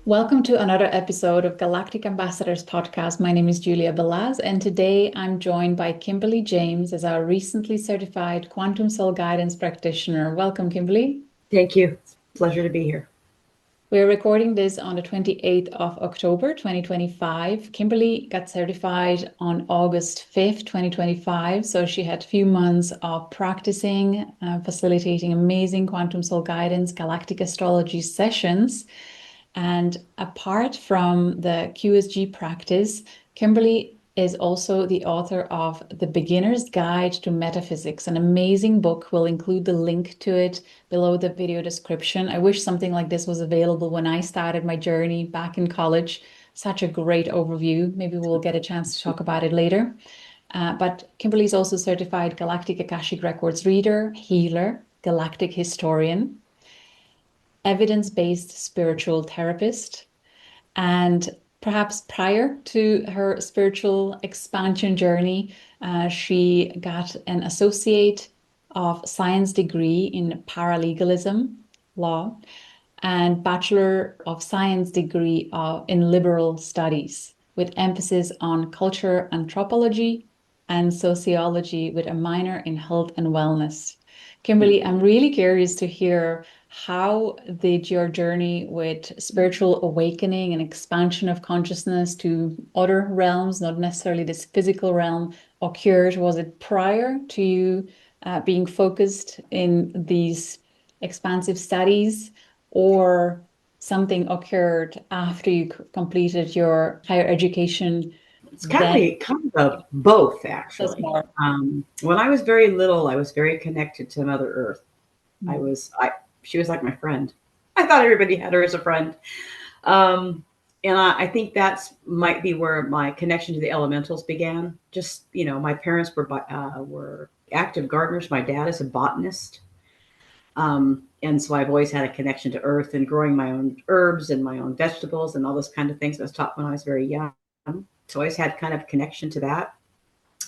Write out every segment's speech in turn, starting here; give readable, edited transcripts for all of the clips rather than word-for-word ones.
Welcome to another episode of Galactic Ambassadors Podcast. My name is Julia Balaz, and today I'm joined by Kimberly James as our recently certified Quantum Soul Guidance Practitioner. Welcome, Kimberly. Thank you. It's a pleasure to be here. We're recording this on the 28th of October, 2025. Kimberly got certified on August 5th, 2025. So she had a few months of practicing, facilitating amazing quantum soul guidance, galactic astrology sessions. And apart from the QSG practice, Kimberly is also the author of The Beginner's Guide to Metaphysics, an amazing book. We'll include the link to it below the video description. I wish something like this was available when I started my journey back in college. Such a great overview. Maybe we'll get a chance to talk about it later. But Kimberly is also certified Galactic Akashic Records reader, healer, galactic historian, evidence-based spiritual therapist, and perhaps prior to her spiritual expansion journey, she got an Associate of Science degree in Paralegalism law and Bachelor of Science degree in Liberal Studies with emphasis on culture anthropology and sociology with a minor in health and wellness. Kimberly, I'm really curious to hear, how did your journey with spiritual awakening and expansion of consciousness to other realms, not necessarily this physical realm, occurred? Was it prior to you being focused in these expansive studies, or something occurred after you completed your higher education? It's kind of both, actually. When I was very little, I was very connected to Mother Earth. She was like my friend. I thought everybody had her as a friend. And I think that's might be where my connection to the elementals began. Just, my parents were active gardeners. My dad is a botanist. And so I've always had a connection to earth and growing my own herbs and my own vegetables and all those kind of things. I was taught when I was very young. So I always had kind of a connection to that.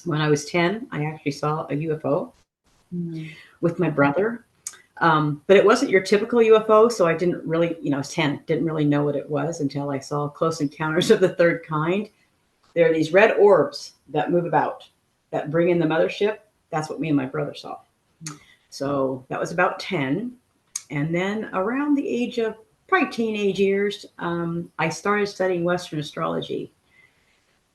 When I was 10, I actually saw a UFO with my brother. But it wasn't your typical UFO. So I didn't really, I was 10, didn't really know what it was until I saw Close Encounters of the Third Kind. There are these red orbs that move about, that bring in the mothership. That's what me and my brother saw. So that was about 10. And then around the age of probably teenage years, I started studying Western astrology.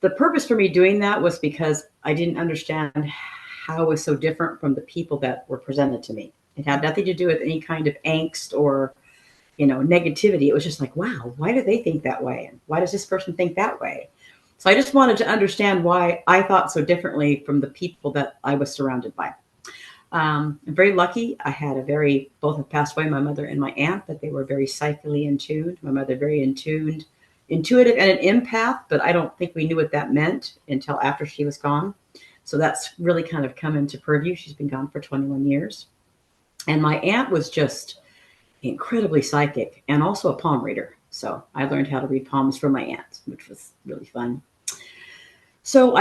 The purpose for me doing that was because I didn't understand how it was so different from the people that were presented to me. It had nothing to do with any kind of angst or, negativity. It was just like, wow, why do they think that way? And why does this person think that way? So I just wanted to understand why I thought so differently from the people that I was surrounded by. I'm very lucky. I had both have passed away, my mother and my aunt, but they were very psychically in tune. My mother very intuitive and an empath, but I don't think we knew what that meant until after she was gone. So that's really kind of come into purview. She's been gone for 21 years. And my aunt was just incredibly psychic and also a palm reader. So I learned how to read palms from my aunt, which was really fun. So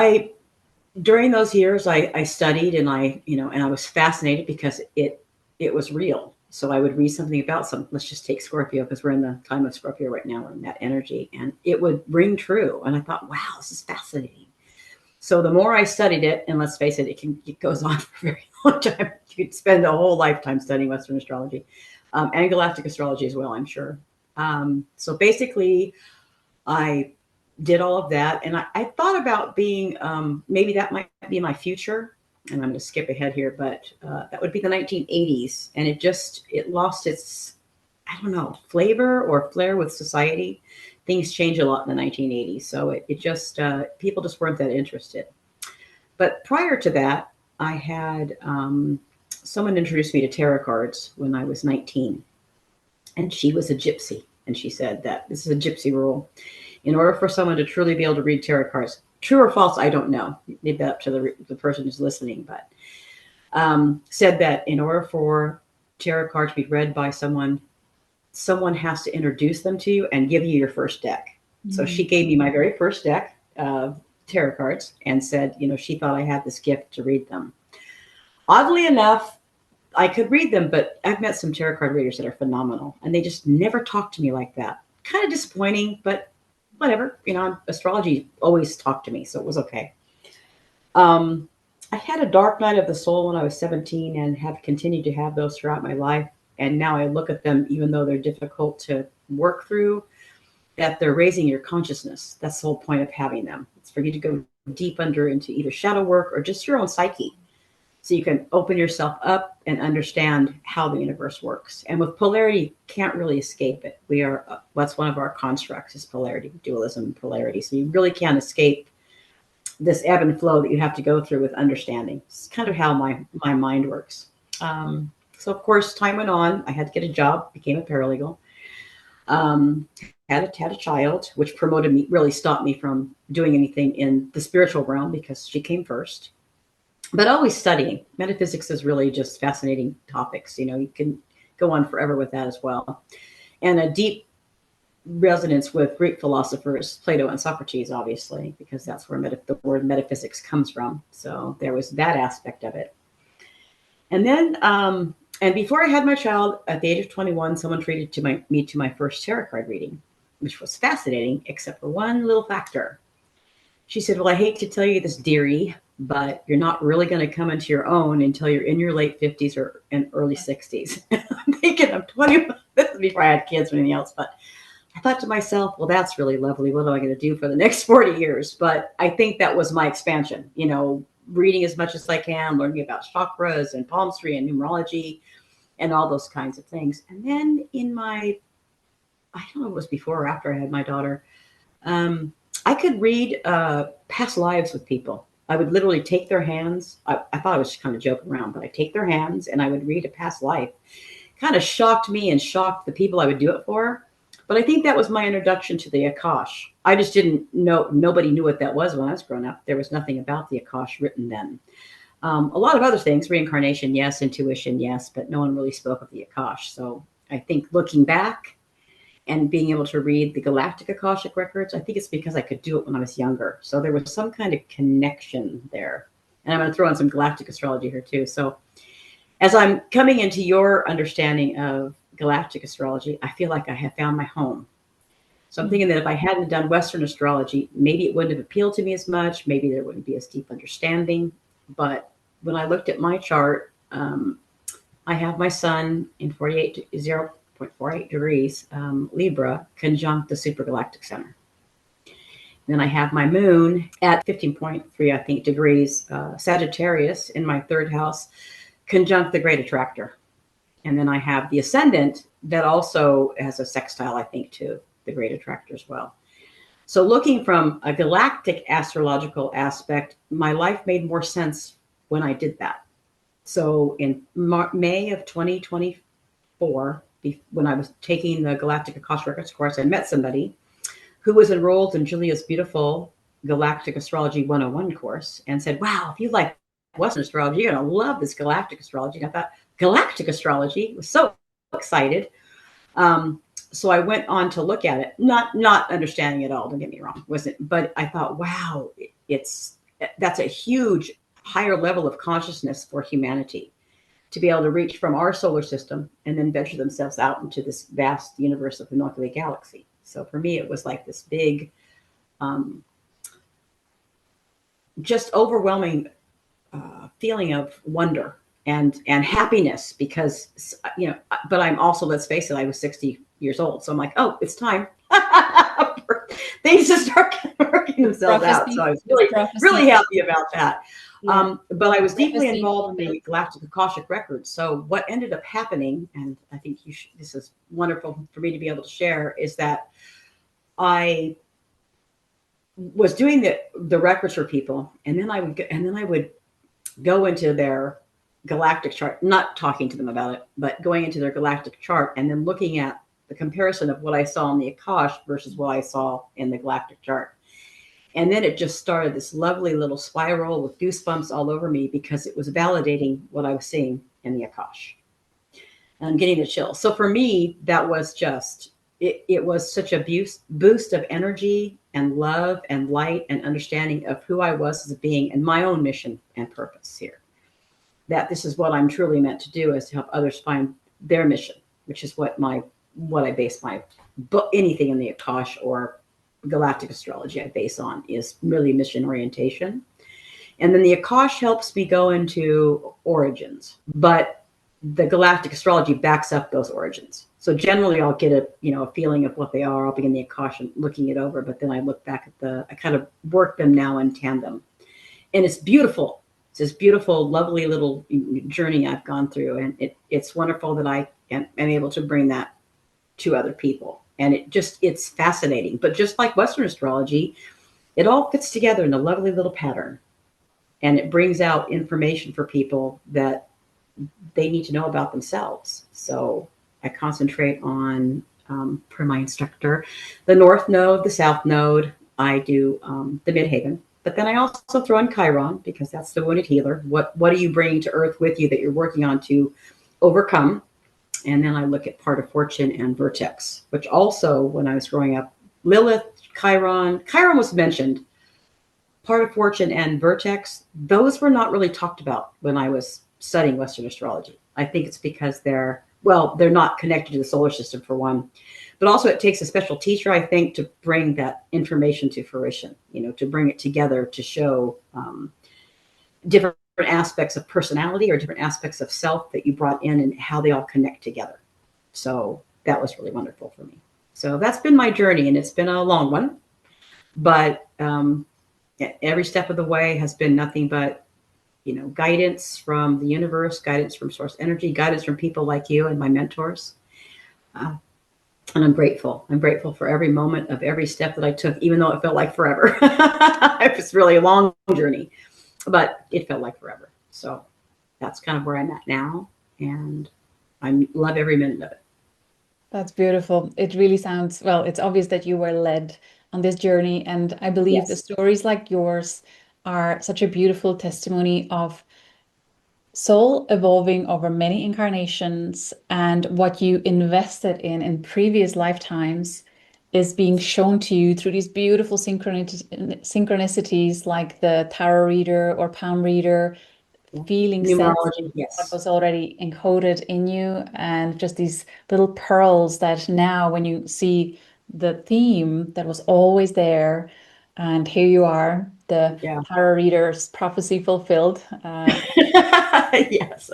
during those years, I studied and I was fascinated because it was real. So I would read something about let's just take Scorpio, because we're in the time of Scorpio right now. We're in that energy, and it would ring true. And I thought, wow, this is fascinating. So the more I studied it, and let's face it, it goes on for a very long time. You could spend a whole lifetime studying Western astrology, and galactic astrology as well, I'm sure. So basically, I did all of that. And I thought about being, maybe that might be my future. And I'm going to skip ahead here, but that would be the 1980s. And it lost its, flavor or flair with society. Things change a lot in the 1980s. So people just weren't that interested. But prior to that, I had someone introduced me to tarot cards when I was 19. And she was a gypsy. And she said that this is a gypsy rule. In order for someone to truly be able to read tarot cards, true or false, I don't know. Leave that up to the person who's listening. But said that in order for tarot cards to be read by someone has to introduce them to you and give you your first deck. Mm-hmm. So she gave me my very first deck of tarot cards and said, she thought I had this gift to read them. Oddly enough, I could read them, but I've met some tarot card readers that are phenomenal, and they just never talk to me like that. kind of disappointing, but whatever. Astrology always talked to me, so it was okay. I had a dark night of the soul when I was 17 and have continued to have those throughout my life. And now I look at them, even though they're difficult to work through, that they're raising your consciousness. That's the whole point of having them. It's for you to go deep under into either shadow work or just your own psyche. So you can open yourself up and understand how the universe works. And with polarity, can't really escape it. That's one of our constructs is polarity, dualism, and polarity. So you really can't escape this ebb and flow that you have to go through with understanding. It's kind of how my mind works. So of course, time went on. I had to get a job, became a paralegal. Had a child, which promoted me, really stopped me from doing anything in the spiritual realm because she came first. But always studying. Metaphysics is really just fascinating topics. You can go on forever with that as well. And a deep resonance with Greek philosophers, Plato and Socrates, obviously, because that's where the word metaphysics comes from. So there was that aspect of it. And then, and before I had my child, at the age of 21, someone treated me to my first tarot card reading, which was fascinating, except for one little factor. She said, well, I hate to tell you this, dearie, but you're not really going to come into your own until you're in your late 50s or in early 60s. I'm thinking I'm 20. This is before I had kids or anything else. But I thought to myself, well, that's really lovely. What am I going to do for the next 40 years? But I think that was my expansion, reading as much as I can, learning about chakras and palmistry and numerology and all those kinds of things. And then I don't know if it was before or after I had my daughter, I could read past lives with people. I would literally take their hands. I thought I was kind of joking around, but I'd take their hands and I would read a past life. Kind of shocked me and shocked the people I would do it for. But I think that was my introduction to the Akash. I just didn't know, nobody knew what that was when I was growing up. There was nothing about the Akash written then. A lot of other things, reincarnation, yes, intuition, yes, but no one really spoke of the Akash. So I think looking back and being able to read the Galactic Akashic Records, I think it's because I could do it when I was younger. So there was some kind of connection there. And I'm going to throw in some galactic astrology here too. So as I'm coming into your understanding of galactic astrology, I feel like I have found my home. So I'm thinking that if I hadn't done Western astrology, maybe it wouldn't have appealed to me as much. Maybe there wouldn't be as deep understanding. But when I looked at my chart, I have my sun in 0.48 degrees, Libra, conjunct the supergalactic center. Then I have my moon at 15.3, I think, degrees, Sagittarius in my third house, conjunct the great attractor. And then I have the ascendant that also has a sextile, I think, to the great attractor as well. So looking from a galactic astrological aspect, my life made more sense when I did that. So in May of 2024, when I was taking the Galactic Akashic Records course, I met somebody who was enrolled in Julia's beautiful Galactic Astrology 101 course and said, wow, if you like Western astrology, you're going to love this galactic astrology. And I thought, galactic astrology? Was so excited. So I went on to look at it, not understanding it all, don't get me wrong, but I thought, wow, that's a huge higher level of consciousness for humanity to be able to reach from our solar system and then venture themselves out into this vast universe of the Milky Way galaxy. So for me, it was like this big, just overwhelming feeling of wonder and happiness because, but I'm also, let's face it, I was 60 years old. So I'm like, oh, it's time. Things just start working themselves out. So I was really happy about that. Yeah. But I was deeply involved in the Galactic Akashic Records. So what ended up happening, and I think this is wonderful for me to be able to share, is that I was doing the records for people, and then I would go into their galactic chart, not talking to them about it, but going into their galactic chart and then looking at the comparison of what I saw in the Akash versus what I saw in the galactic chart. And then it just started this lovely little spiral with goosebumps all over me because it was validating what I was seeing in the Akash. And I'm getting the chills. So for me, that was just, it was such a boost of energy and love and light and understanding of who I was as a being and my own mission and purpose here. That this is what I'm truly meant to do, is to help others find their mission, which is what my what I base my book, anything in the Akash or galactic astrology I base on is really mission orientation. And then the Akash helps me go into origins, but the galactic astrology backs up those origins. So generally I'll get a feeling of what they are. I'll begin the Akash and looking it over, but then I look back at I kind of work them now in tandem. And it's beautiful. It's this beautiful, lovely little journey I've gone through. And it's wonderful that I am able to bring that to other people. And it's fascinating. But just like Western astrology, it all fits together in a lovely little pattern. And it brings out information for people that they need to know about themselves. So I concentrate on, per my instructor, the North Node, the South Node. I do the Midhaven. But then I also throw in Chiron, because that's the wounded healer. What are you bringing to Earth with you that you're working on to overcome? And then I look at part of fortune and vertex, which also, when I was growing up, Lilith, Chiron was mentioned. Part of fortune and vertex, those were not really talked about when I was studying Western astrology. I think it's because they're not connected to the solar system, for one. But also it takes a special teacher, I think, to bring that information to fruition, to bring it together to show different aspects of personality or different aspects of self that you brought in and how they all connect together. So that was really wonderful for me. So that's been my journey, and it's been a long one. But every step of the way has been nothing but, guidance from the universe, guidance from source energy, guidance from people like you and my mentors. And I'm grateful. I'm grateful for every moment of every step that I took, even though it felt like forever. It's really a long journey, but it felt like forever. So that's kind of where I'm at now. And I love every minute of it. That's beautiful. It really sounds, well, it's obvious that you were led on this journey. And I believe the Yes. stories like yours are such a beautiful testimony of soul evolving over many incarnations, and what you invested in previous lifetimes is being shown to you through these beautiful synchronicities like the tarot reader or palm reader, feeling sense Numerology, what yes. was already encoded in you, and just these little pearls that now when you see the theme that was always there, and here you are, the Yeah. tarot reader's prophecy fulfilled. Yes.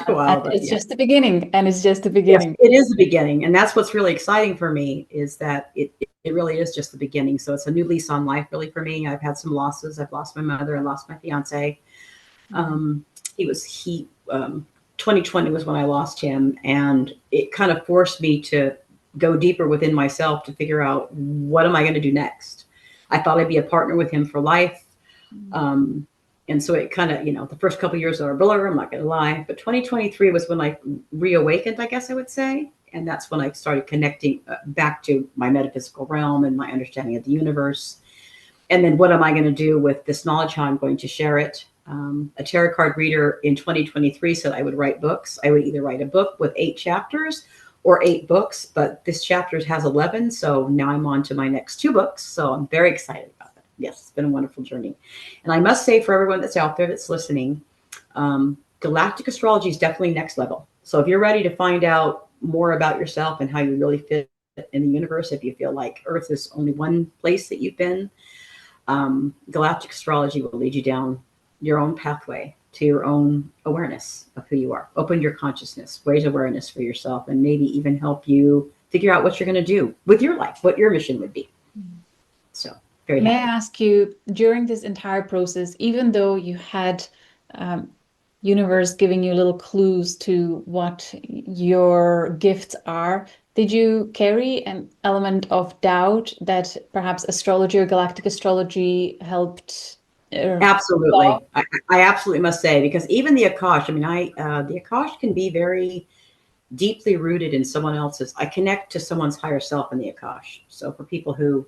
Wow, And but it's yeah. just the beginning, and it's just the Yes, beginning. it is the beginning. And that's what's really exciting for me, is that it really is just the beginning. So it's a new lease on life, really, for me. I've had some losses. I've lost my mother. I lost my fiance. Um, 2020 was when I lost him, and it kind of forced me to go deeper within myself to figure out, what am I going to do next? I thought I'd be a partner with him for life. And so it kind of, the first couple of years are a blur, I'm not going to lie. But 2023 was when I reawakened, I guess I would say. And that's when I started connecting back to my metaphysical realm and my understanding of the universe. And then what am I going to do with this knowledge? How I'm going to share it? A tarot card reader in 2023 said I would write books. I would either write a book with 8 chapters or 8 books, but this chapter has 11. So now I'm on to my next 2 books. So I'm very excited about that. Yes, it's been a wonderful journey. And I must say, for everyone that's out there that's listening, galactic astrology is definitely next level. So if you're ready to find out more about yourself and how you really fit in the universe, if you feel like Earth is only one place that you've been, galactic astrology will lead you down your own pathway to your own awareness of who you are. Open your consciousness, raise awareness for yourself, and maybe even help you figure out what you're going to do with your life, what your mission would be. So very May I happy. ask you, during this entire process, even though you had universe giving you little clues to what your gifts are, did you carry an element of doubt that perhaps astrology or galactic astrology helped? Absolutely. I absolutely must say, because even the Akash, the Akash can be very deeply rooted in someone else's. I connect to someone's higher self in the Akash. So for people who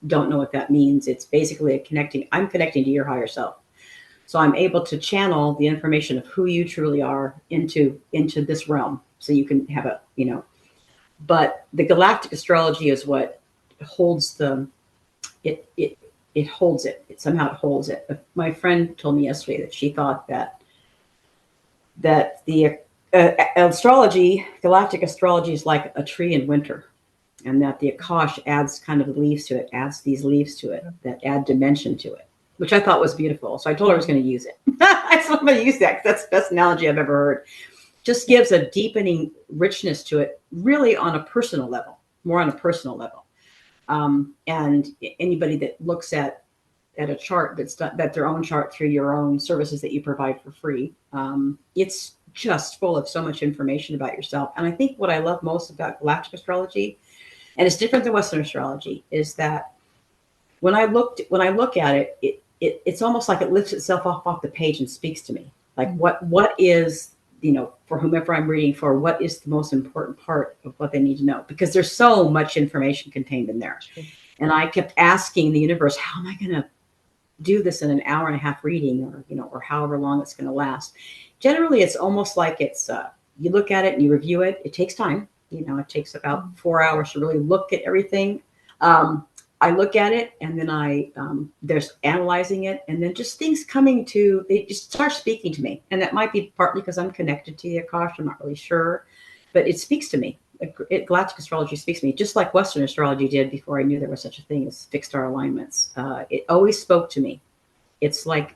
don't know what that means, it's basically I'm connecting to your higher self. So I'm able to channel the information of who you truly are into this realm. So you can have but the galactic astrology is what holds it holds it. It somehow holds it. My friend told me yesterday that she thought that the Astrology, galactic astrology is like a tree in winter, and that the Akash adds kind of leaves to it, adds these leaves to it that add dimension to it, which I thought was beautiful. So I told her I was going to use it. I said, I'm going to use that because that's the best analogy I've ever heard. Just gives a deepening richness to it, really on a personal level, more on a personal level. And anybody that looks at a chart that's done, that their own chart through your own services that you provide for free, it's just full of so much information about yourself. And I think what I love most about galactic astrology, and it's different than Western astrology, is that when I look at it, it's almost like it lifts itself off the page and speaks to me. Like what is, for whomever I'm reading for, what is the most important part of what they need to know? Because there's so much information contained in there. And I kept asking the universe, how am I going to do this in an hour and a half reading, or however long it's going to last? Generally, it's almost like it's, you look at it and you review it. It takes time. It takes about 4 hours to really look at everything. I look at it and then there's analyzing it, and then just things they just start speaking to me. And that might be partly because I'm connected to the Akash. I'm not really sure, but it speaks to me. Galactic astrology speaks to me, just like Western astrology did before I knew there was such a thing as fixed star alignments. It always spoke to me. It's like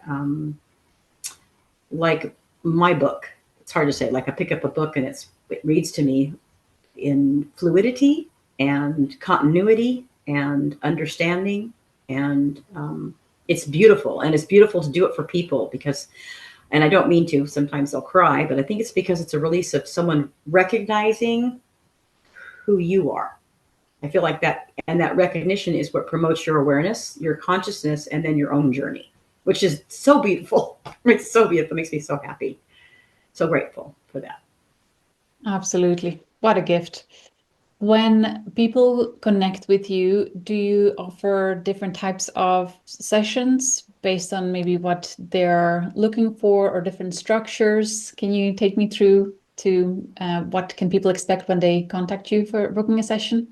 my book. It's hard to say. Like I pick up a book and it reads to me in fluidity and continuity and understanding, and it's beautiful. And it's beautiful to do it for people because, and I don't mean to, sometimes they'll cry, but I think it's because it's a release of someone recognizing who you are. I feel like that, and that recognition is what promotes your awareness, your consciousness, and then your own journey, which is so beautiful. It's so beautiful. It makes me so happy. So grateful for that. Absolutely. What a gift. When people connect with you, do you offer different types of sessions based on maybe what they're looking for, or different structures? Can you take me through to what can people expect when they contact you for booking a session?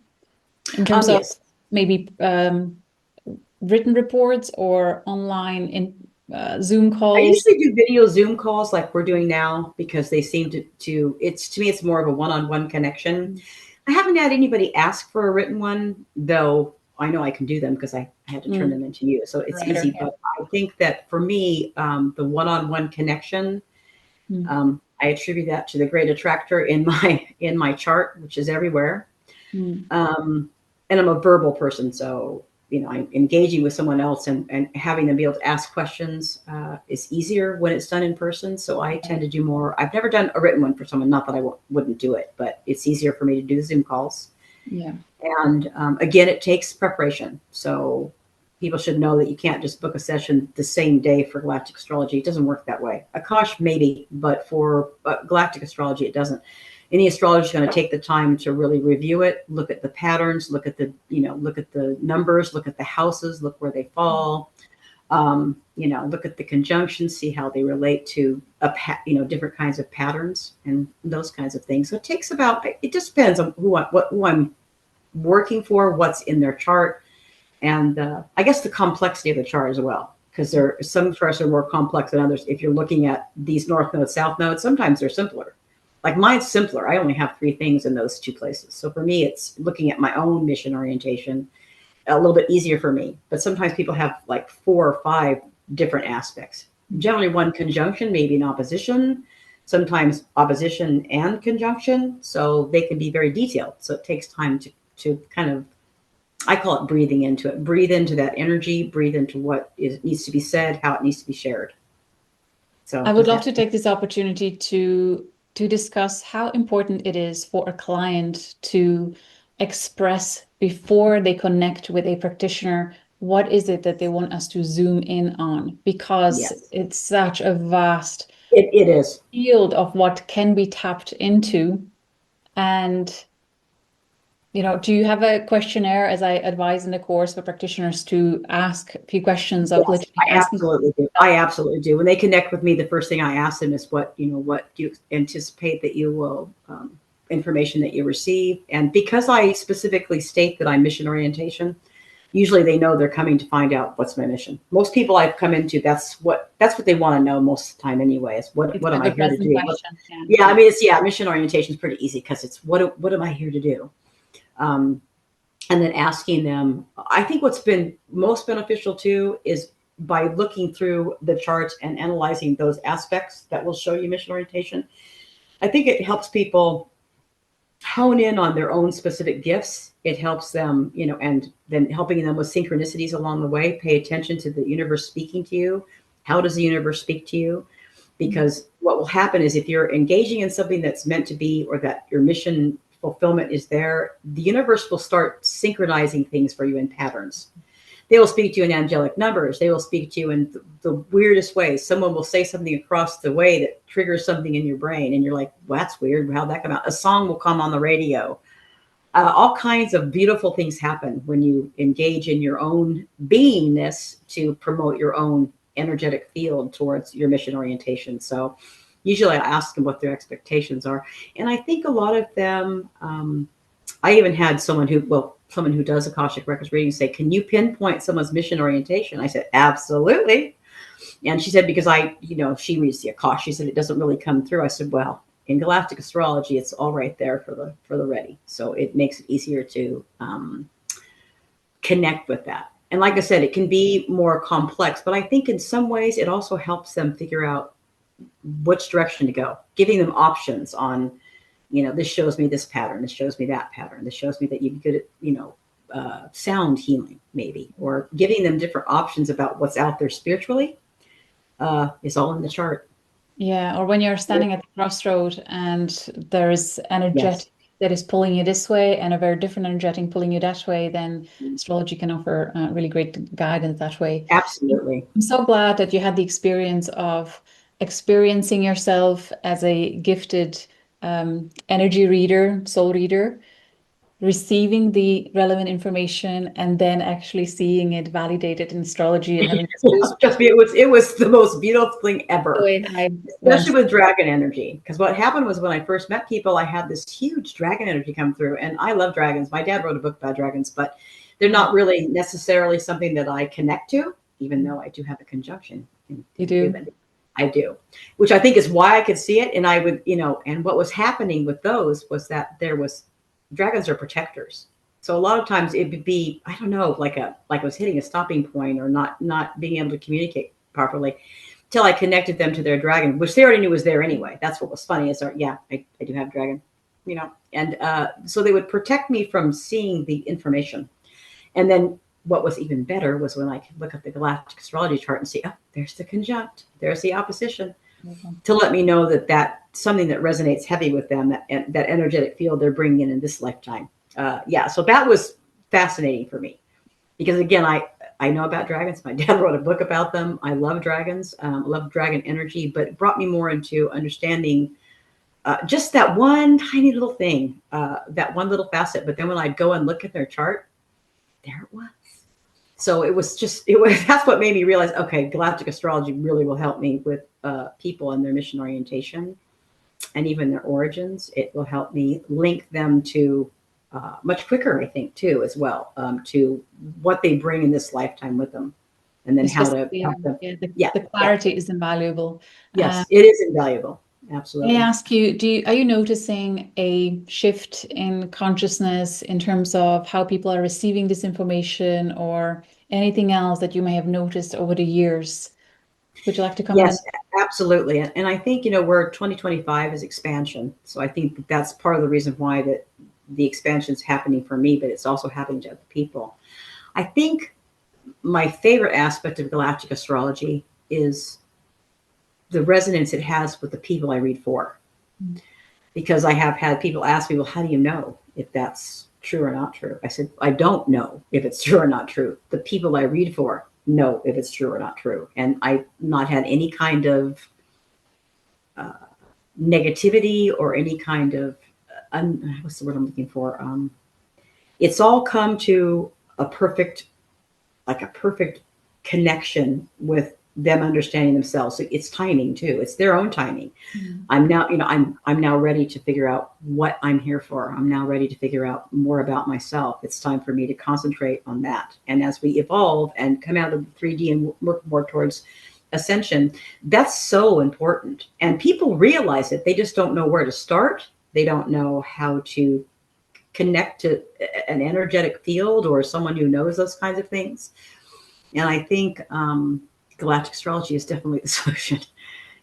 In terms of maybe written reports or online Zoom calls? I usually do video Zoom calls like we're doing now because they seem to me, it's more of a one-on-one connection. I haven't had anybody ask for a written one, though I know I can do them because I had to turn them into you. So it's easy. Yeah. But I think that for me, the one-on-one connection, I attribute that to the great attractor in my chart, which is everywhere. And I'm a verbal person. So, I'm engaging with someone else and having them be able to ask questions is easier when it's done in person. So I tend to do more. I've never done a written one for someone, not that I wouldn't do it, but it's easier for me to do Zoom calls. Yeah. And again, it takes preparation. So people should know that you can't just book a session the same day for galactic astrology. It doesn't work that way. Akash maybe, but for galactic astrology, it doesn't. Any astrologer is going to take the time to really review it, look at the patterns, look at the numbers, look at the houses, look where they fall, look at the conjunctions, see how they relate to different kinds of patterns and those kinds of things. So it just depends on who I'm working for, what's in their chart, and I guess the complexity of the chart as well, because some charts are more complex than others. If you're looking at these north nodes, south nodes, sometimes they're simpler. Like mine's simpler. I only have 3 things in those 2 places. So for me, it's looking at my own mission orientation a little bit easier for me. But sometimes people have like 4 or 5 different aspects. Generally 1 conjunction, maybe an opposition, sometimes opposition and conjunction. So they can be very detailed. So it takes time to kind of, I call it breathing into it. Breathe into that energy, breathe into what needs to be said, how it needs to be shared. So I would love to take this opportunity to discuss how important it is for a client to express before they connect with a practitioner, what is it that they want us to zoom in on? Because it's such a vast it is field of what can be tapped into. And do you have a questionnaire, as I advise in the course, for practitioners to ask a few questions of I absolutely do. I absolutely do. When they connect with me, the first thing I ask them is what do you anticipate that you will, information that you receive. And because I specifically state that I'm mission orientation, usually they know they're coming to find out what's my mission. Most people I've come into, that's what they want to know most of the time anyway, is what am I here to do? Yeah, I mean, mission orientation is pretty easy because it's what am I here to do? And then asking them, I think what's been most beneficial too is by looking through the charts and analyzing those aspects that will show you mission orientation. I think it helps people hone in on their own specific gifts. It helps them, and then helping them with synchronicities along the way. Pay attention to the universe speaking to you. How does the universe speak to you? Because what will happen is if you're engaging in something that's meant to be, or that your mission fulfillment is there, the universe will start synchronizing things for you in patterns. They will speak to you in angelic numbers. They will speak to you in the weirdest ways. Someone will say something across the way that triggers something in your brain, and you're like, well, that's weird. How'd that come out? A song will come on the radio. All kinds of beautiful things happen when you engage in your own beingness to promote your own energetic field towards your mission orientation. So usually I ask them what their expectations are. And I think a lot of them, I even had someone who does Akashic Records reading say, can you pinpoint someone's mission orientation? I said, absolutely. And she said, because she reads the Akash, she said, it doesn't really come through. I said, well, in Galactic Astrology, it's all right there for the ready. So it makes it easier to connect with that. And like I said, it can be more complex, but I think in some ways it also helps them figure out which direction to go, giving them options on, this shows me this pattern, this shows me that pattern, this shows me that you'd be good at, sound healing maybe, or giving them different options about what's out there spiritually is all in the chart. Yeah, or when you're standing at the crossroad and there's energetic that is pulling you this way and a very different energetic pulling you that way, then astrology can offer really great guidance that way. Absolutely. I'm so glad that you had the experience of experiencing yourself as a gifted energy reader, soul reader, receiving the relevant information and then actually seeing it validated in astrology and having trust me, it was the most beautiful thing ever, especially with dragon energy. Because what happened was when I first met people, I had this huge dragon energy come through, and I love dragons. My dad wrote a book about dragons, but they're not really necessarily something that I connect to, even though I do have a conjunction. You do? I do, which I think is why I could see it. And I would, and what was happening with those was that dragons are protectors. So a lot of times it would be, I don't know, like it was hitting a stopping point or not being able to communicate properly till I connected them to their dragon, which they already knew was there anyway. That's what was funny is, I do have dragon, and so they would protect me from seeing the information. And then what was even better was when I could look at the Galactic Astrology chart and see, oh, there's the conjunct, there's the opposition, to let me know that that's something that resonates heavy with them, that energetic field they're bringing in this lifetime. So that was fascinating for me because, again, I know about dragons. My dad wrote a book about them. I love dragons, love dragon energy, but it brought me more into understanding just that one tiny little thing, that one little facet. But then when I'd go and look at their chart, there it was. So that's what made me realize, okay, Galactic Astrology really will help me with people and their mission orientation and even their origins. It will help me link them to much quicker, I think, too, as well, to what they bring in this lifetime with them. And then how to help them. The clarity is invaluable. Yes, it is invaluable. Absolutely. May I ask you, are you noticing a shift in consciousness in terms of how people are receiving this information or anything else that you may have noticed over the years? Would you like to comment? Yes, absolutely. And I think, where 2025 is expansion. So I think that's part of the reason why that the expansion is happening for me, but it's also happening to other people. I think my favorite aspect of Galactic Astrology is the resonance it has with the people I read for. Because I have had people ask me, well, how do you know if that's true or not true? I said, I don't know if it's true or not true. The people I read for know if it's true or not true. And I've not had any kind of negativity or any kind of, what's the word I'm looking for? It's all come to a perfect connection with them understanding themselves. So it's timing too. It's their own timing. Mm. I'm now, I'm now ready to figure out what I'm here for. I'm now ready to figure out more about myself. It's time for me to concentrate on that. And as we evolve and come out of 3D and work more towards ascension, that's so important. And people realize it. They just don't know where to start. They don't know how to connect to an energetic field or someone who knows those kinds of things. And I think Galactic Astrology is definitely the solution.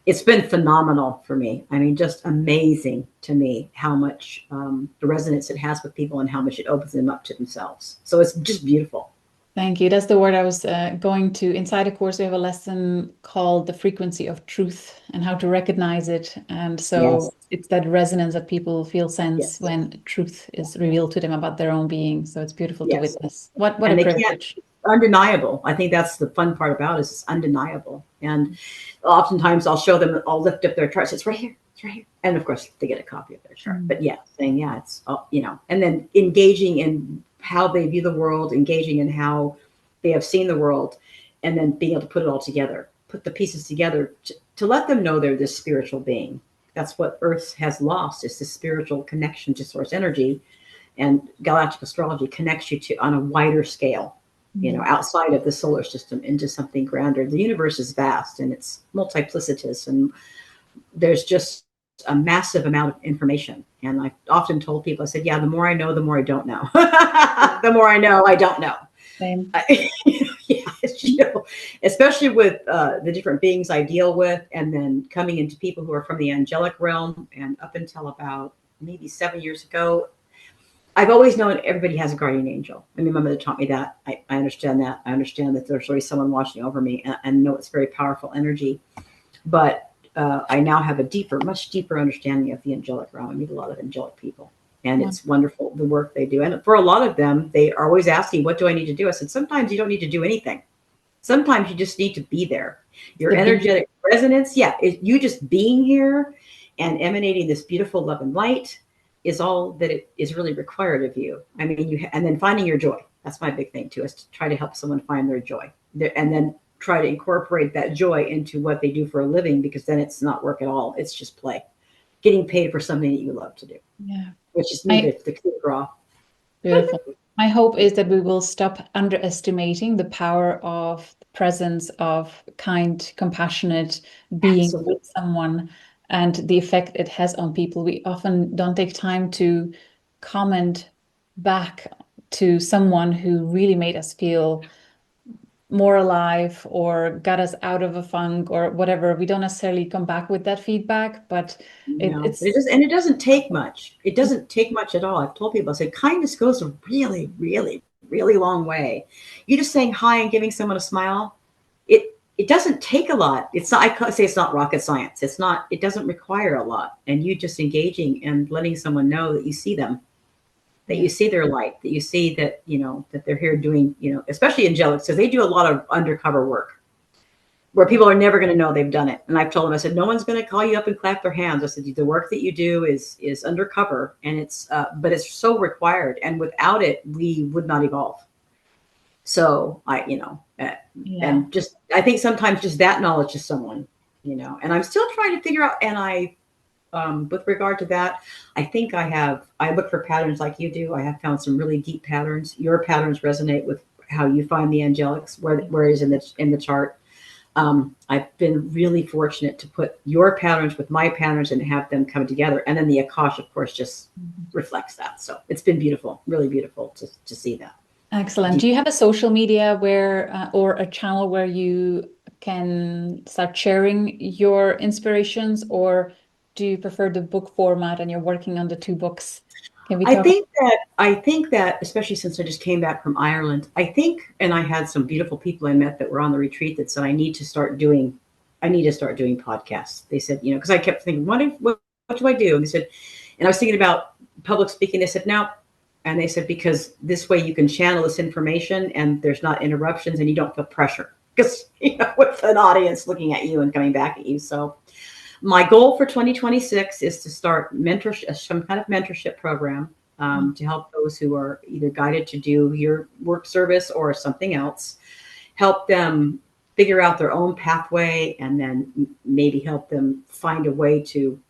It's been phenomenal for me. I mean, just amazing to me how much resonance it has with people and how much it opens them up to themselves. So it's just beautiful. Thank you. That's the word I was going to. Inside a course, we have a lesson called the frequency of truth and how to recognize it. And so it's that resonance that people feel sense when truth is revealed to them about their own being. So it's beautiful to witness. What a privilege. Undeniable. I think that's the fun part about it, is it's undeniable. And oftentimes I'll show them, I'll lift up their charts. It's right here. It's right here. And of course they get a copy of their chart. But saying, it's, and then engaging in how they view the world, engaging in how they have seen the world, and then being able to put it all together, put the pieces together to let them know they're this spiritual being. That's what Earth has lost, is this spiritual connection to source energy. And Galactic Astrology connects you to on a wider scale, outside of the solar system into something grander. The universe is vast and it's multiplicitous, and there's just a massive amount of information. And I've often told people, I said, the more I know, the more I don't know. The more I know, I don't know. Same. Especially with the different beings I deal with, and then coming into people who are from the angelic realm. And up until about maybe 7 years ago, I've always known everybody has a guardian angel. I mean, my mother taught me that. I understand that. I understand that there's always someone watching over me, and know it's very powerful energy. But I now have a much deeper understanding of the angelic realm. I meet a lot of angelic people, and it's wonderful, the work they do. And for a lot of them, they are always asking, what do I need to do? I said, sometimes you don't need to do anything. Sometimes you just need to be there. Your energetic resonance, you just being here and emanating this beautiful love and light is all that it is really required of you. I mean, and then finding your joy. That's my big thing too, is to try to help someone find their joy, and then try to incorporate that joy into what they do for a living, because then it's not work at all. It's just play, getting paid for something that you love to do. Yeah. Which is the coup draw. Beautiful. My hope is that we will stop underestimating the power of the presence of kind, compassionate being with someone, and the effect it has on people. We often don't take time to comment back to someone who really made us feel more alive or got us out of a funk or whatever. We don't necessarily come back with that feedback, but it doesn't take much. It doesn't take much at all. I've told people, I said, kindness goes a really, really, really long way. You just saying hi and giving someone a smile, it doesn't take a lot. It's not, I say it's not rocket science. It doesn't require a lot. And you just engaging and letting someone know that you see them, that you see their light, that you see that, that they're here doing, especially angelic. So they do a lot of undercover work where people are never going to know they've done it. And I've told them, I said, no one's going to call you up and clap their hands. I said, the work that you do is undercover, and but it's so required. And without it, we would not evolve. So and just, I think sometimes just that knowledge to someone, and I'm still trying to figure out, and with regard to that, I think I look for patterns like you do. I have found some really deep patterns. Your patterns resonate with how you find the angelics, where it is in the chart. I've been really fortunate to put your patterns with my patterns and have them come together. And then the Akashic, of course, just reflects that. So it's been beautiful, really beautiful to see that. Excellent. Do you have a social media or a channel where you can start sharing your inspirations, or do you prefer the book format and you're working on the 2 books? Can we talk? I think that, especially since I just came back from Ireland, and I had some beautiful people I met that were on the retreat that said, I need to start doing podcasts. They said, because I kept thinking, what do I do? And they said, and I was thinking about public speaking. They said, no. And they said, because this way you can channel this information and there's not interruptions and you don't feel pressure, because, with an audience looking at you and coming back at you. So my goal for 2026 is to start some kind of mentorship program to help those who are either guided to do your work service or something else, help them figure out their own pathway, and then maybe help them find a way to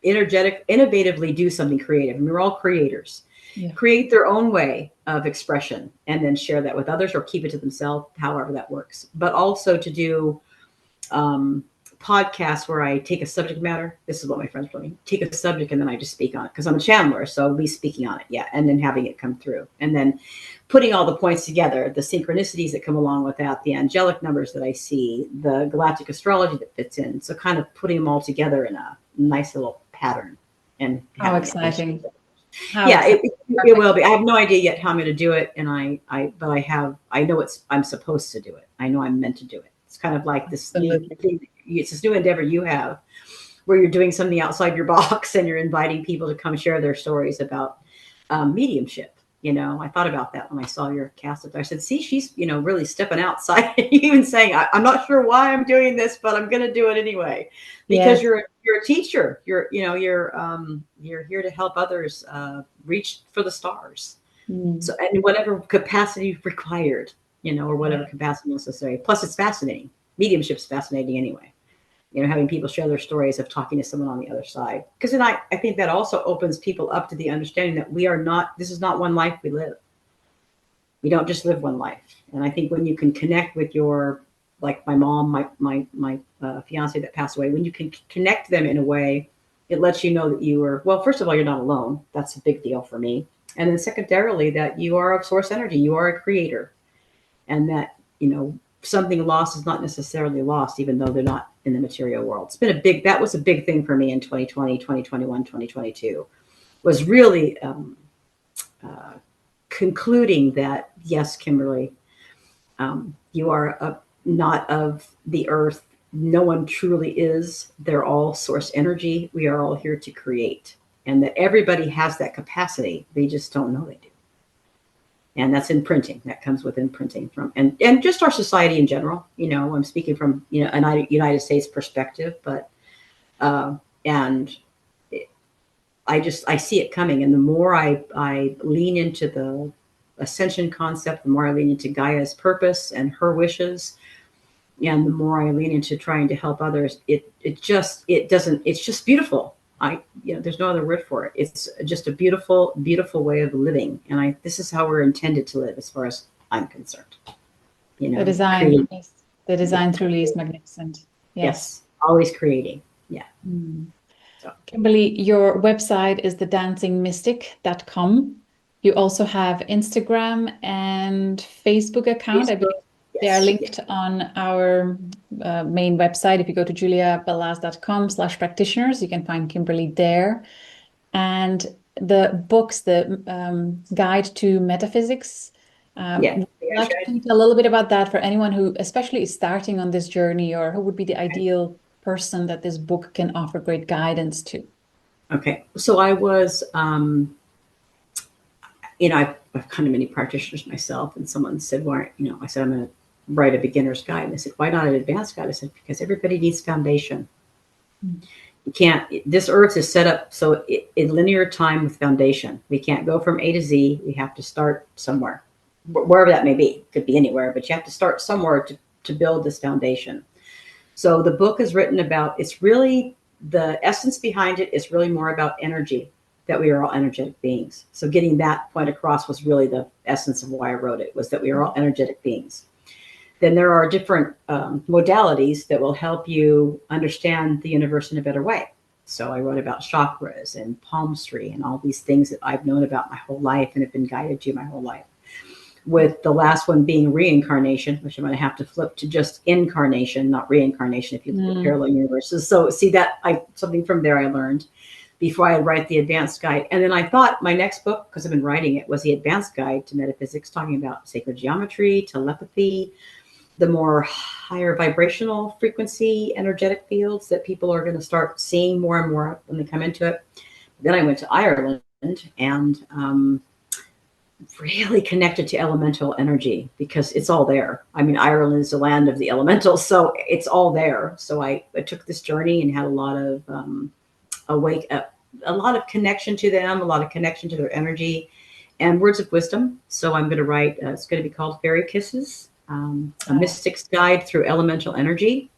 innovatively do something creative. I mean, we're all creators. Yeah. Create their own way of expression and then share that with others or keep it to themselves, however that works. But also to do podcasts where I take a subject matter. This is what my friends told me. Take a subject and then I just speak on it because I'm a channeler. So I'll be speaking on it. Yeah. And then having it come through. And then putting all the points together, the synchronicities that come along with that, the angelic numbers that I see, the galactic astrology that fits in. So kind of putting them all together in a nice little pattern. And how exciting. It will be. I have no idea yet how I'm going to do it. And I know I'm supposed to do it. I know I'm meant to do it. It's kind of like this thing, it's this new endeavor you have where you're doing something outside your box and you're inviting people to come share their stories about mediumship. You know, I thought about that when I saw your cast. I said, see, she's, really stepping outside, even saying, I'm not sure why I'm doing this, but I'm going to do it anyway, because you're a teacher. You're here to help others reach for the stars. So, and whatever capacity required, or whatever capacity necessary. Plus, it's fascinating. Mediumship's fascinating anyway. Having people share their stories of talking to someone on the other side. Because then I think that also opens people up to the understanding that this is not one life we live. We don't just live one life. And I think when you can connect with like my mom, my fiance that passed away, when you can connect them in a way, it lets you know that well, first of all, you're not alone. That's a big deal for me. And then secondarily, that you are of source energy. You are a creator. And that, something lost is not necessarily lost, even though they're not in the material world. That was a big thing for me in 2020, 2021, 2022, was really concluding that, yes, Kimberly, you are not of the earth. No one truly is. They're all source energy. We are all here to create, and that everybody has that capacity. They just don't know they do. And that's imprinting. That comes with imprinting from, and just our society in general. I'm speaking from, a United States perspective, but, and I see it coming. And the more I lean into the ascension concept, the more I lean into Gaia's purpose and her wishes, and the more I lean into trying to help others, it's just beautiful. There's no other word for it. It's just a beautiful, beautiful way of living. And this is how we're intended to live, as far as I'm concerned. The design, the design truly is magnificent. Yes. Always creating. Yeah. So. Kimberly, your website is thedancingmystic.com. You also have Instagram and Facebook account. I believe they are linked on our main website. If you go to juliabalaz.com/practitioners, you can find Kimberly there. And the books, the Guide to Metaphysics. Would you like to tell a little bit about that for anyone who especially is starting on this journey, or who would be the ideal person that this book can offer great guidance to? Okay. So I was, I've kind of many practitioners myself, and someone said, why, I said, I'm going to write a beginner's guide. And they said, why not an advanced guide? I said, because everybody needs foundation. You can't, this earth is set up so in linear time with foundation. We can't go from A to Z. We have to start somewhere, wherever that may be. It could be anywhere, but you have to start somewhere to build this foundation. So the book is written about, it's really, the essence behind it is really more about energy, that we are all energetic beings. So getting that point across was really the essence of why I wrote it, was that we are all energetic beings. Then there are different modalities that will help you understand the universe in a better way. So I wrote about chakras and palmistry and all these things that I've known about my whole life and have been guided to my whole life. With the last one being reincarnation, which I'm going to have to flip to just incarnation, not reincarnation, if you look at parallel universes. So see that something from there I learned before I write the advanced guide. And then I thought my next book, because I've been writing it, was the advanced guide to metaphysics, talking about sacred geometry, telepathy, the more higher vibrational frequency, energetic fields that people are going to start seeing more and more when they come into it. Then I went to Ireland and really connected to elemental energy, because it's all there. I mean, Ireland is the land of the elementals, so it's all there. So I took this journey and had a lot of a lot of connection to them, a lot of connection to their energy, and words of wisdom. So I'm going to write. It's going to be called Fairy Kisses. a mystic's guide through elemental energy.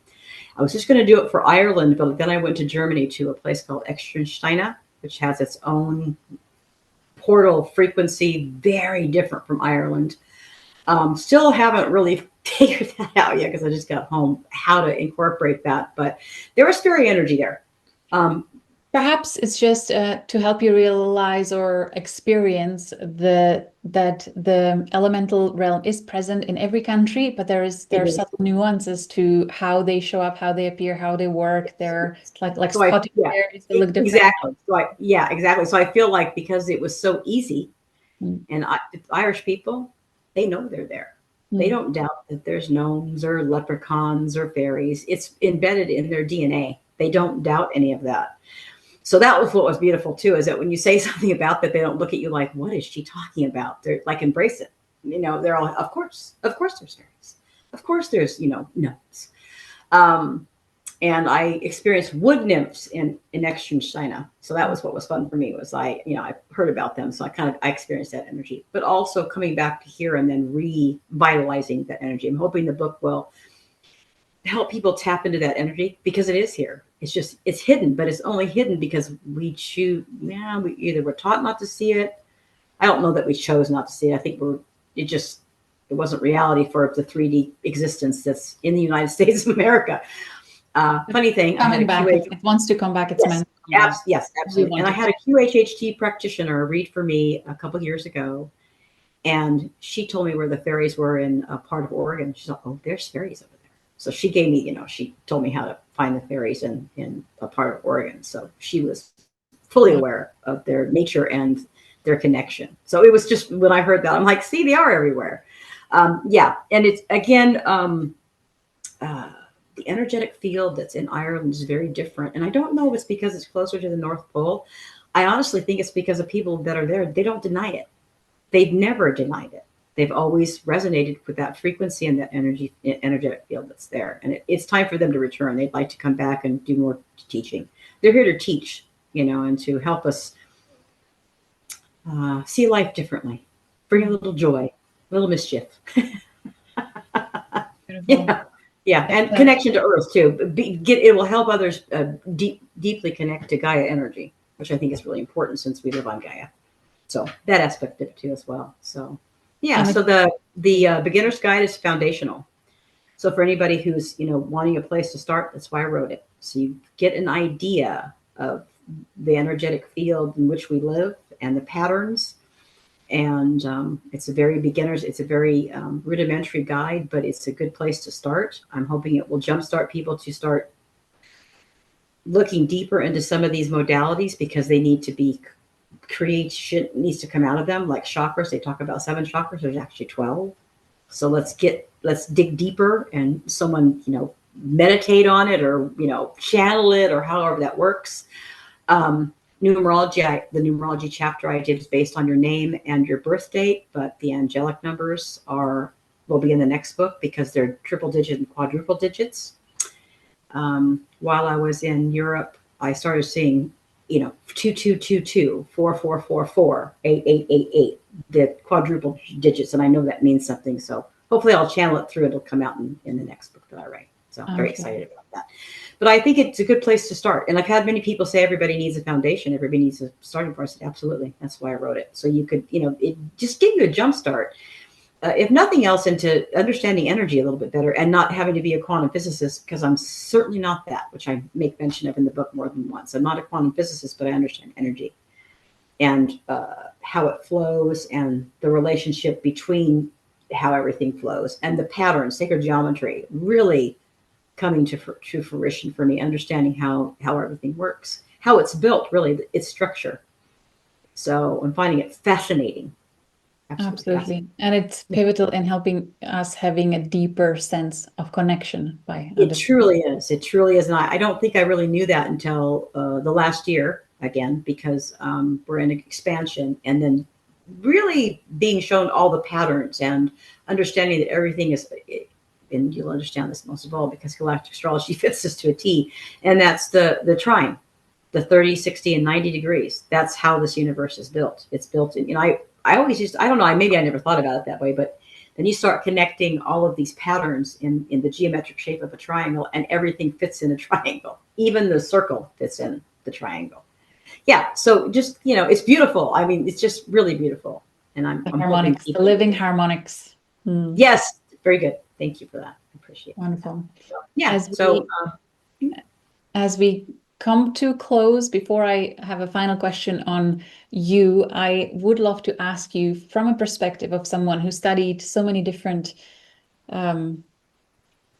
I was just going to do it for Ireland, but then I went to Germany to a place called Externsteiner, which has its own portal frequency, very different from Ireland. Still haven't really figured that out yet because I just got home, how to incorporate that. But there was fairy energy there. Perhaps it's just to help you realize or experience that the elemental realm is present in every country, but there are subtle nuances to how they show up, how they appear, how they work. They're like so spotting there is a look different. Exactly. Exactly. So I feel like because it was so easy, and Irish people, they know they're there. They don't doubt that there's gnomes or leprechauns or fairies. It's embedded in their DNA. They don't doubt any of that. So that was what was beautiful too, is that when you say something about that, they don't look at you like, what is she talking about? They're like, embrace it. They're all, of course there's fairies. Of course there's, gnomes. And I experienced wood nymphs in China. So that was what was fun for me, was I heard about them. So I experienced that energy, but also coming back to here and then revitalizing that energy. I'm hoping the book will help people tap into that energy, because it is here. It's hidden, but it's only hidden because we choose. We either were taught not to see it. I don't know that we chose not to see it. I think it wasn't reality for the 3D existence that's in the United States of America. Funny thing, it wants to come back. It's meant. Yes, absolutely. And I had a QHHT practitioner read for me a couple of years ago, and she told me where the fairies were in a part of Oregon. She's like, "Oh, there's fairies over there." So she gave me, she told me how to find the fairies in a part of Oregon. So she was fully aware of their nature and their connection. So it was just, when I heard that, I'm like, see, they are everywhere. And it's, again, the energetic field that's in Ireland is very different. And I don't know if it's because it's closer to the North Pole. I honestly think it's because of people that are there. They don't deny it. They've never denied it. They've always resonated with that frequency and that energetic field that's there. And it's time for them to return. They'd like to come back and do more teaching. They're here to teach, and to help us see life differently, bring a little joy, a little mischief. Yeah, and connection to Earth too. It will help others deeply connect to Gaia energy, which I think is really important since we live on Gaia. So that aspect of it too as well. So so the beginner's guide is foundational. So for anybody who's wanting a place to start, that's why I wrote it. So you get an idea of the energetic field in which we live and the patterns. And it's a very rudimentary guide, but it's a good place to start. I'm hoping it will jumpstart people to start looking deeper into some of these modalities, because they need to be creation needs to come out of them. Like chakras, they talk about 7 chakras. There's actually 12. So let's dig deeper, and someone meditate on it, or channel it, or however that works. Numerology, the numerology chapter I did is based on your name and your birth date, but the angelic numbers will be in the next book, because they're triple digit and quadruple digits. While I was in Europe, I started seeing 2222, 4444, 8888, the quadruple digits, and I know that means something. So hopefully I'll channel it through. It'll come out in the next book that I write. So I'm very excited about that. But I think it's a good place to start. And I've had many people say everybody needs a foundation. Everybody needs a starting point. I said, absolutely. That's why I wrote it. So you could, it just give you a jump start. If nothing else, into understanding energy a little bit better, and not having to be a quantum physicist, because I'm certainly not that, which I make mention of in the book more than once. I'm not a quantum physicist, but I understand energy and how it flows, and the relationship between how everything flows, and the patterns, sacred geometry, really coming to fruition for me, understanding how everything works, how it's built, really, its structure. So I'm finding it fascinating. Absolutely. And it's pivotal in helping us having a deeper sense of connection It truly is. It truly is. And I don't think I really knew that until the last year, again, because we're in expansion, and then really being shown all the patterns and understanding that everything is, and you'll understand this most of all because Galactic Astrology fits this to a T, and that's the trine, the 30, 60, and 90 degrees. That's how this universe is built. It's built in, I always I don't know, maybe I never thought about it that way, but then you start connecting all of these patterns in the geometric shape of a triangle, and everything fits in a triangle. Even the circle fits in the triangle. Yeah. So just, it's beautiful. I mean, it's just really beautiful. And I'm hoping the living harmonics. Yes. Very good. Thank you for that. I appreciate it. Wonderful. So, yeah. As we come to close, before I have a final question on you, I would love to ask you, from a perspective of someone who studied so many different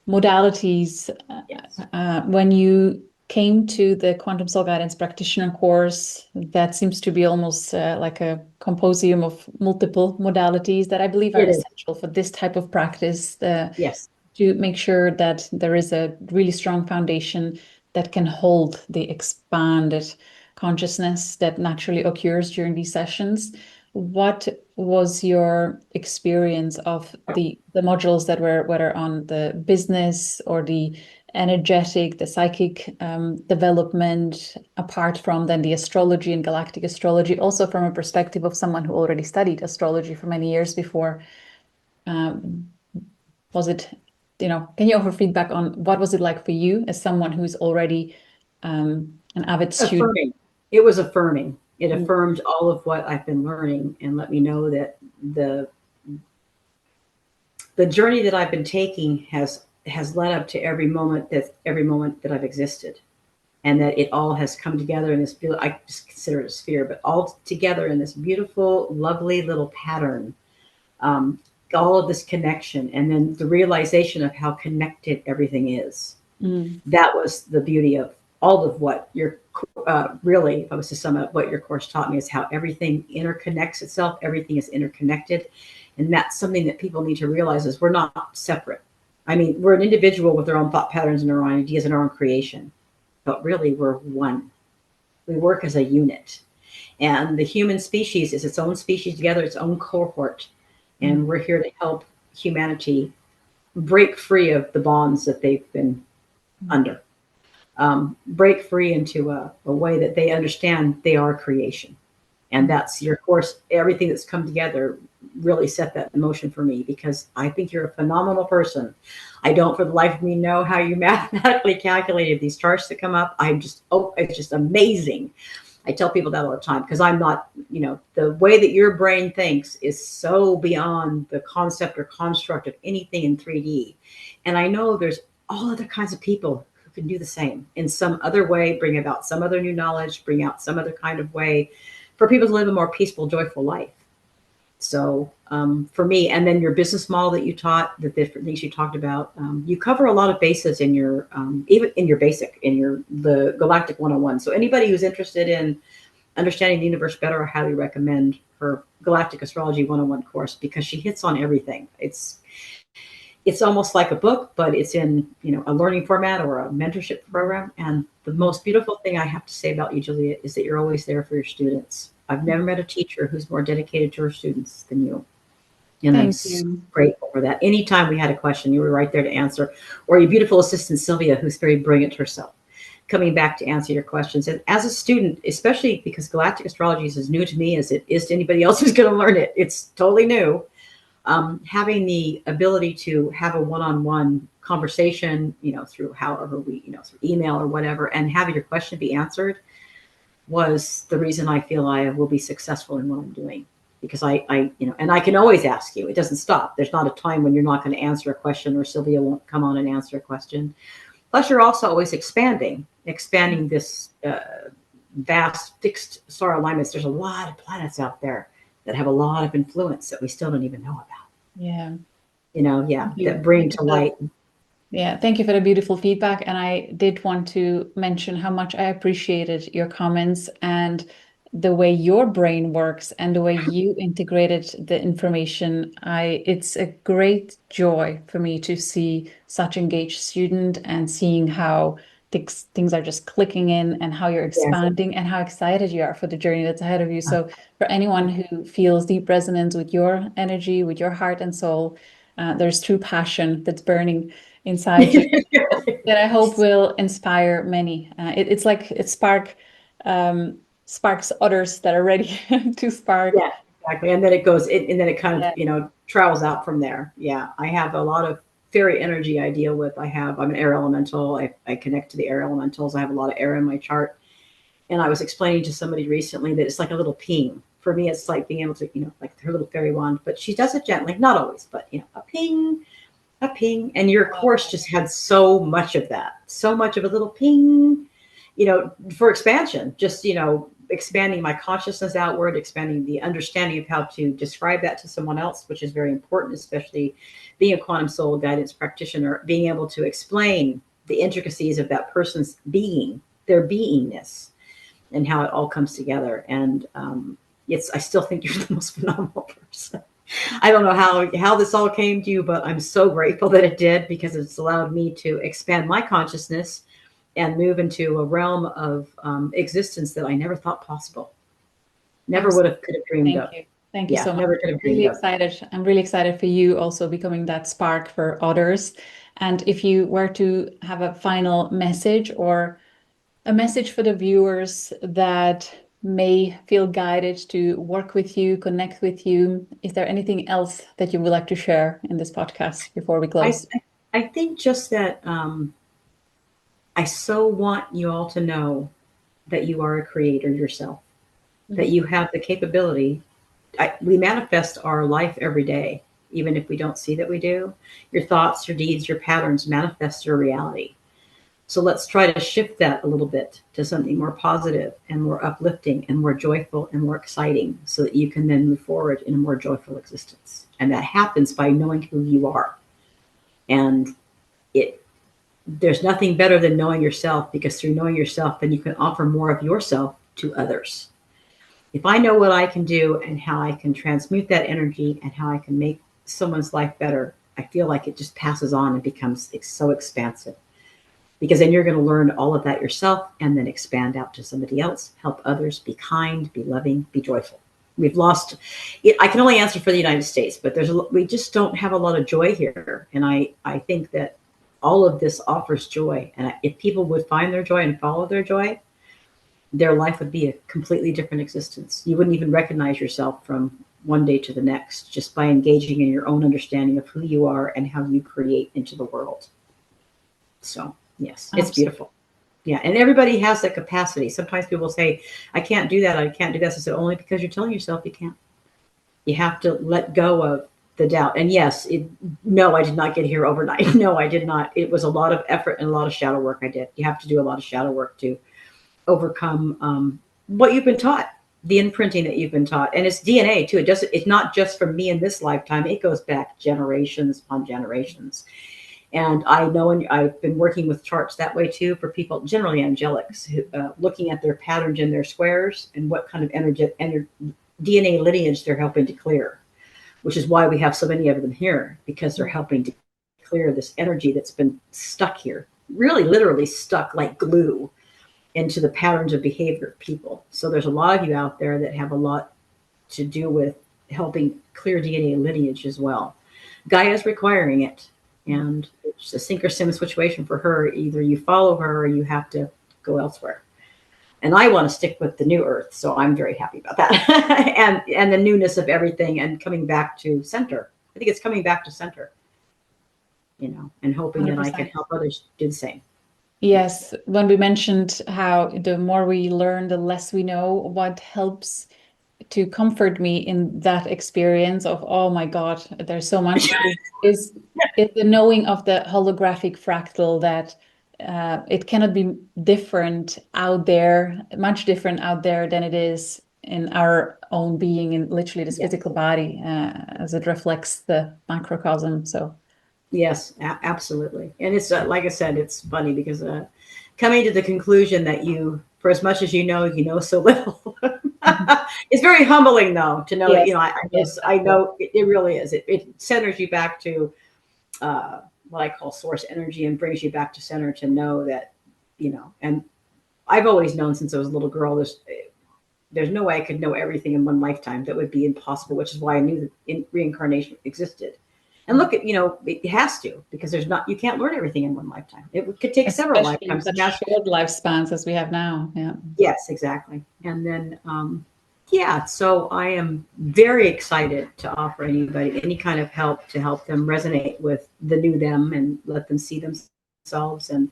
modalities, yes. When you came to the Quantum Soul Guidance Practitioner course, that seems to be almost like a composium of multiple modalities that I believe are essential for this type of practice. Yes. To make sure that there is a really strong foundation that can hold the expanded consciousness that naturally occurs during these sessions. What was your experience of the modules that were, whether on the business or the energetic, the psychic development, apart from then the astrology and galactic astrology, also from a perspective of someone who already studied astrology for many years before? Was it, can you offer feedback on what was it like for you as someone who's already an avid student? Affirming. It was affirming. It affirmed all of what I've been learning and let me know that the journey that I've been taking has led up to every moment that I've existed, and that it all has come together in this beautiful, I just consider it a sphere, but all together in this beautiful, lovely little pattern. All of this connection, and then the realization of how connected everything is. That was the beauty of all of what your really, if I was to sum up what your course taught me, is how everything interconnects itself. Everything is interconnected. And that's something that people need to realize, is we're not separate. I mean, we're an individual with our own thought patterns and our own ideas and our own creation, but really we're one. We work as a unit. And the human species is its own species together, its own cohort. And we're here to help humanity break free of the bonds that they've been under. Break free into a way that they understand they are creation. And that's your course. Everything that's come together really set that in motion for me, because I think you're a phenomenal person. I don't for the life of me know how you mathematically calculated these charts that come up. it's just amazing. I tell people that all the time, because I'm not, the way that your brain thinks is so beyond the concept or construct of anything in 3D. And I know there's all other kinds of people who can do the same in some other way, bring about some other new knowledge, bring out some other kind of way for people to live a more peaceful, joyful life. So for me, and then your business model that you taught, the different things you talked about, you cover a lot of bases in your, even in your basic, the Galactic 101. So anybody who's interested in understanding the universe better, I highly recommend her Galactic Astrology 101 course, because she hits on everything. It's almost like a book, but it's in, a learning format or a mentorship program. And the most beautiful thing I have to say about you, Julia, is that you're always there for your students. I've never met a teacher who's more dedicated to her students than you. And I'm so grateful for that. Anytime we had a question, you were right there to answer. Or your beautiful assistant, Sylvia, who's very brilliant herself, coming back to answer your questions. And as a student, especially because Galactic Astrology is as new to me as it is to anybody else who's going to learn it, it's totally new. Having the ability to have a one-on-one conversation, through however we, through email or whatever, and having your question be answered was the reason I feel I will be successful in what I'm doing. Because I and I can always ask you. It doesn't stop. There's not a time when you're not going to answer a question, or Sylvia won't come on and answer a question. Plus, you're also always expanding this vast fixed star alignments. There's a lot of planets out there that have a lot of influence that we still don't even know about. Yeah. That bring to light. Yeah, thank you for the beautiful feedback. And I did want to mention how much I appreciated your comments and the way your brain works and the way you integrated the information. It's a great joy for me to see such engaged student and seeing how things are just clicking in, and how you're expanding, and how excited you are for the journey that's ahead of you. So for anyone who feels deep resonance with your energy, with your heart and soul, there's true passion that's burning inside you that I hope will inspire many. It's like it sparks others that are ready to spark. Yeah, exactly. And then it goes, and then it kind of, travels out from there. Yeah, I have a lot of fairy energy I deal with. I'm an air elemental. I connect to the air elementals. I have a lot of air in my chart. And I was explaining to somebody recently that it's like a little ping. For me, it's like being able to, like her little fairy wand, but she does it gently, not always, but a ping, a ping. And your course just had so much of that, so much of a little ping, for expansion, just, expanding my consciousness outward, expanding the understanding of how to describe that to someone else, which is very important, especially being a quantum soul guidance practitioner, being able to explain the intricacies of that person's being, their beingness, and how it all comes together. And I still think you're the most phenomenal person. I don't know how this all came to you, but I'm so grateful that it did, because it's allowed me to expand my consciousness and move into a realm of existence that I never thought possible. Never could have dreamed of. Thank you so much. I'm really excited. I'm really excited for you also becoming that spark for others. And if you were to have a final message or a message for the viewers that may feel guided to work with you, connect with you, is there anything else that you would like to share in this podcast before we close? I think just that I so want you all to know that you are a creator yourself, that you have the capability. We manifest our life every day, even if we don't see that we do. Your thoughts, your deeds, your patterns manifest your reality. So let's try to shift that a little bit to something more positive and more uplifting and more joyful and more exciting, so that you can then move forward in a more joyful existence. And that happens by knowing who you are. And there's nothing better than knowing yourself, because through knowing yourself, then you can offer more of yourself to others. If I know what I can do and how I can transmute that energy and how I can make someone's life better, I feel like it just passes on and becomes so expansive. Because then you're going to learn all of that yourself and then expand out to somebody else, help others, be kind, be loving, be joyful. We've lost it. I can only answer for the United States, but we just don't have a lot of joy here. And I think that all of this offers joy. And if people would find their joy and follow their joy, their life would be a completely different existence. You wouldn't even recognize yourself from one day to the next, just by engaging in your own understanding of who you are and how you create into the world. So yes, it's beautiful. Yeah. And everybody has that capacity. Sometimes people say, I can't do that. I can't do that. I said, only because you're telling yourself you can't. You have to let go of the doubt. And yes, no, I did not get here overnight. No, I did not. It was a lot of effort and a lot of shadow work I did. You have to do a lot of shadow work to overcome what you've been taught, the imprinting that you've been taught. And it's DNA too. It's not just from me in this lifetime. It goes back generations upon generations. And I know, and I've been working with charts that way too, for people, generally angelics, who, looking at their patterns in their squares and what kind of DNA lineage they're helping to clear, which is why we have so many of them here, because they're helping to clear this energy that's been stuck here, really literally stuck like glue into the patterns of behavior of people. So there's a lot of you out there that have a lot to do with helping clear DNA lineage as well. Gaia's requiring it. And it's a sink or swim situation for her. Either you follow her or you have to go elsewhere. And I want to stick with the new earth. So I'm very happy about that. and the newness of everything and coming back to center. I think it's coming back to center, and hoping 100%. That I can help others do the same. Yes. When we mentioned how the more we learn, the less we know, what helps to comfort me in that experience of, oh my God, there's so much, is the knowing of the holographic fractal, that it cannot be different out there, much different out there than it is in our own being, in literally this physical body, as it reflects the macrocosm. So yes, absolutely. And it's like I said, it's funny because coming to the conclusion that for as much as you know so little. It's very humbling, though, to know that, I know it really is. It centers you back to what I call source energy and brings you back to center to know that, and I've always known since I was a little girl, there's no way I could know everything in one lifetime. That would be impossible, which is why I knew that reincarnation existed. And look at, it has to, because you can't learn everything in one lifetime. It could take several lifetimes. Such short lifespans as we have now. Yeah. Yes, exactly. And then, Yeah, so I am very excited to offer anybody any kind of help to help them resonate with the new them and let them see themselves and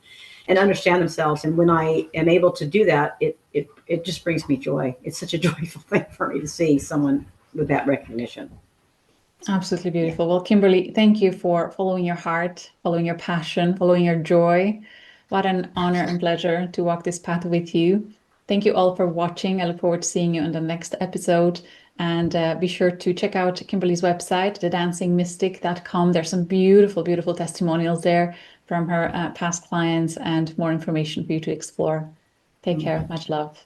understand themselves. And when I am able to do that, it just brings me joy. It's such a joyful thing for me to see someone with that recognition. Absolutely Yeah. beautiful. Well, Kimberly, thank you for following your heart, following your passion, following your joy. What an honor and pleasure to walk this path with you. Thank you all for watching. I look forward to seeing you on the next episode. And be sure to check out Kimberly's website, thedancingmystic.com. There's some beautiful, beautiful testimonials there from her past clients and more information for you to explore. Take care. Much love.